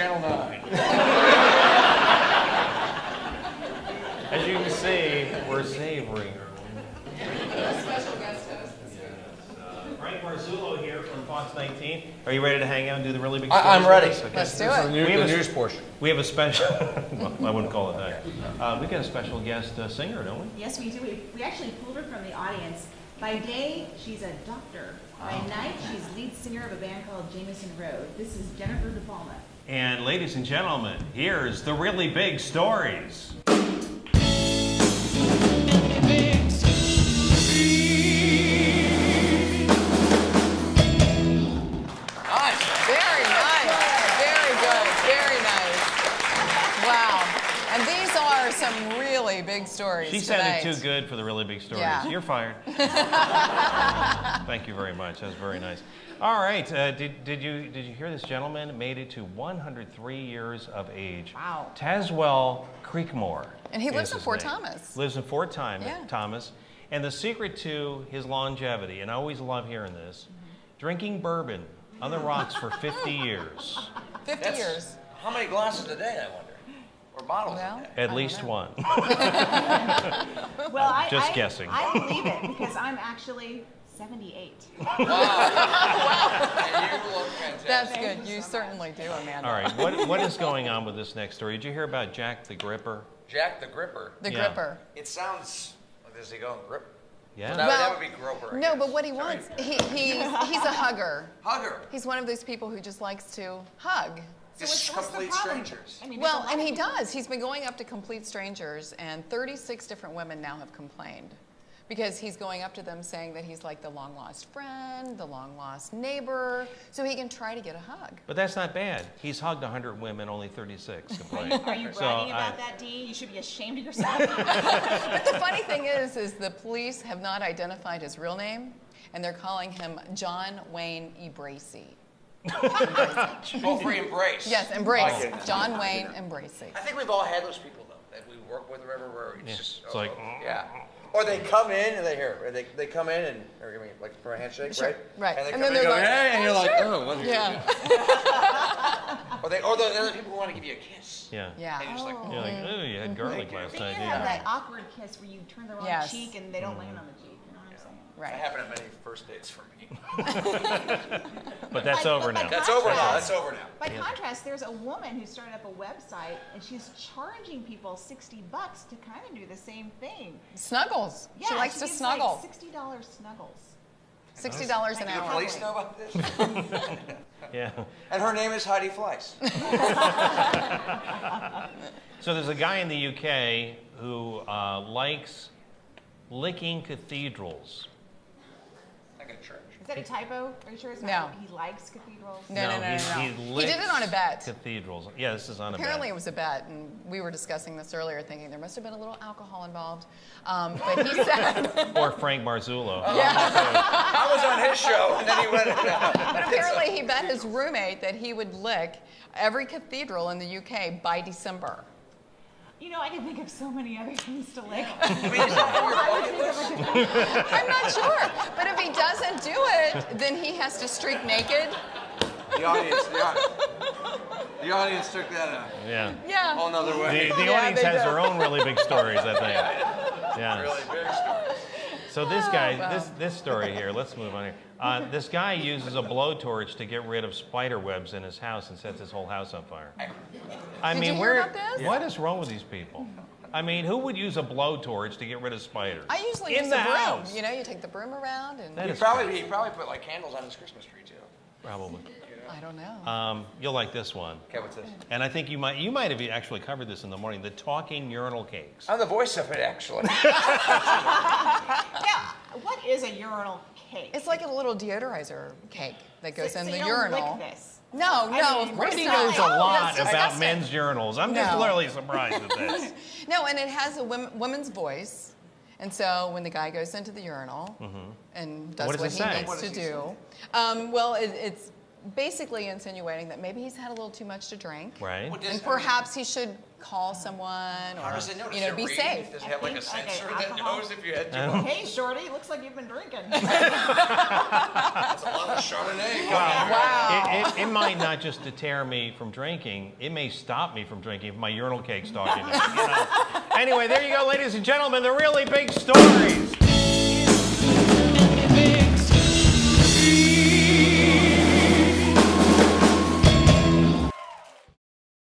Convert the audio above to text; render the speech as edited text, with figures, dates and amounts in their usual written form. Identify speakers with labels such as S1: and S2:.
S1: Channel 9.
S2: As you can see, we're savoring.
S3: Special guest host.
S2: Frank Marzullo here from Fox 19. Are you ready to hang out and do the really big stories?
S1: I'm ready.
S2: Okay.
S3: Let's do it.
S1: The news portion.
S2: We have a special, well, I wouldn't call it that. We've got a special guest singer, don't we?
S4: Yes, we do. We actually pulled her from the audience. By day, she's a doctor. By night, she's lead singer of a band called Jameson Road. This is Jennifer De Palma.
S2: And ladies and gentlemen, here's the really big stories.
S3: Some really big stories.
S2: She sounded too good for the really big stories.
S3: Yeah.
S2: You're fired. Thank you very much. That was very nice. All right. Did you hear this gentleman made it to 103 years of age?
S4: Wow.
S2: Taswell Creekmore.
S3: And he lives in
S2: his
S3: Fort
S2: name.
S3: Thomas.
S2: Lives in Fort
S3: Yeah.
S2: Thomas. And the secret to his longevity, and I always love hearing this, drinking bourbon on the rocks for 50 years.
S3: 50 years.
S1: How many glasses a day, I wonder? Or bottles
S3: Well,
S1: a day?
S2: At least one.
S4: Well,
S2: Just guessing.
S4: I believe it because I'm actually 78.
S1: Wow. And you look fantastic.
S3: That's good. You certainly do, Amanda.
S2: All right. What is going on with this next story? Did you hear about Jack the Gripper?
S1: Jack the Gripper.
S3: The
S2: Yeah.
S3: gripper.
S1: It sounds, does he go grip?
S2: Yeah.
S1: That would be groper. I
S3: No,
S1: guess.
S3: but what he
S1: Sorry.
S3: wants, he's a hugger.
S1: Hugger.
S3: He's one of those people who just likes to hug.
S1: Just
S4: what's the
S1: complete
S4: problem?
S1: strangers.
S4: I mean,
S3: Well,
S4: there's a
S3: and
S4: lot
S3: he
S4: of people-
S3: does. He's been going up to complete strangers, and 36 different women now have complained because he's going up to them saying that he's like the long-lost friend, the long-lost neighbor, so he can try to get a hug.
S2: But that's not bad. He's hugged 100 women, only 36 complained.
S4: Are you bragging about that, Dee? You should be ashamed of yourself.
S3: But the funny thing is the police have not identified his real name, and they're calling him John Wayne Embracey.
S1: Well, free embrace.
S3: Yes, Embrace.
S1: I get it.
S3: John Wayne Embracey.
S1: I think we've all had those people, though, that we work with or whatever, where it's
S2: Yeah.
S1: just...
S2: It's like,
S1: Yeah. Or they come in and they come in and, or I mean, like for a handshake,
S3: Sure,
S1: right?
S3: right.
S1: And they
S3: And
S1: come
S3: then
S1: in and
S3: they're
S1: go,
S3: like,
S1: hey, and you're
S3: "Oh,
S1: like,
S3: sure."
S1: oh, what is
S3: Yeah.
S1: Or the other people who want to give you a kiss.
S2: yeah.
S3: Yeah.
S1: And you're just like,
S2: You're like, oh, you had garlic last
S4: They
S2: night,
S4: have
S2: didn't you?
S4: that awkward kiss where you turn the wrong
S3: Yes.
S4: cheek and they don't land on the cheek. You know what I'm saying?
S1: That
S3: Right.
S1: happened at many first dates for me.
S2: But that's over now.
S1: That's over now. That's over now.
S4: By contrast, there's a woman who started up a website and she's charging people $60 to kind of do the same thing.
S3: Snuggles.
S4: Yeah,
S3: she likes to
S4: gives
S3: snuggle.
S4: Like $60 snuggles.
S3: $60 an
S1: Do the
S3: hour.
S1: police know about this?
S2: Yeah.
S1: And her name is Heidi Fleiss.
S2: So there's a guy in the UK who likes licking cathedrals.
S1: Like a church.
S4: Is that a typo? Are you sure it's
S3: No.
S4: not? He likes cathedrals?
S3: No.
S2: He
S3: He did it on a bet.
S2: Cathedrals. Yeah, this is on a
S3: Apparently it
S2: bet.
S3: was a bet, and we were discussing this earlier, thinking there must have been a little alcohol involved. But he said,
S2: Or Frank Marzullo.
S1: I was on his show, and then he went.
S3: but apparently he bet his roommate that he would lick every cathedral in the UK by December.
S4: You know, I can think of so many other things to lick.
S1: I mean, is that on your bucket list?
S3: I'm not sure, but if he doesn't do it, then he has to streak naked.
S1: The audience took that a
S2: Yeah.
S1: whole nother way.
S2: The
S3: Yeah,
S2: audience
S3: they
S2: has
S3: do.
S2: their own really big stories, I think. Yeah.
S1: Really big story.
S2: So this guy,
S3: wow.
S2: this story here, let's move on here. This guy uses a blowtorch to get rid of spider webs in his house and sets his whole house on fire. I
S3: Did
S2: mean,
S3: you hear about this?
S2: what is wrong with these people? I mean, who would use a blowtorch to get rid of spiders?
S3: I usually
S2: in
S3: use
S2: the
S3: a broom.
S2: house.
S3: You know, you take the broom around and
S2: That
S1: He
S2: is
S1: probably put like candles on his Christmas tree too.
S2: probably.
S3: I don't know.
S2: You'll like this one.
S1: Okay, what's this?
S2: And I think you might have actually covered this in the morning. The talking urinal cakes.
S1: I'm the voice of it, actually.
S4: Yeah, what is a urinal cake?
S3: It's like a little deodorizer cake that goes
S4: So
S3: in
S4: you
S3: the
S4: don't
S3: urinal.
S4: lick this.
S3: No,
S4: I
S3: no,
S4: mean,
S3: of course
S2: Randy
S3: not.
S2: knows a
S3: Oh,
S2: lot
S3: that's
S2: about
S3: disgusting.
S2: men's urinals. I'm just
S3: No.
S2: literally surprised at this.
S3: No, and it has a woman's voice. And so when the guy goes into the urinal and does
S2: What
S3: what,
S2: does
S3: he
S2: it say?
S3: needs
S1: What
S3: to
S1: does he
S3: do, well, it's basically insinuating that maybe he's had a little too much to drink.
S2: Right?
S1: What does-
S3: And perhaps he should call someone
S1: How
S3: or,
S1: does it know? Does
S3: you know,
S1: it
S3: be
S1: read?
S3: safe.
S1: Does it have like a
S4: think, okay,
S1: sensor that
S4: alcohol.
S1: knows if you had too much?
S4: Hey, shorty, looks like you've been drinking.
S1: That's a lot of Chardonnay.
S2: Wow.
S3: Wow.
S2: it might not just deter me from drinking. It may stop me from drinking if my urinal cake's talking to me. You know. Anyway, there you go, ladies and gentlemen, the really big story.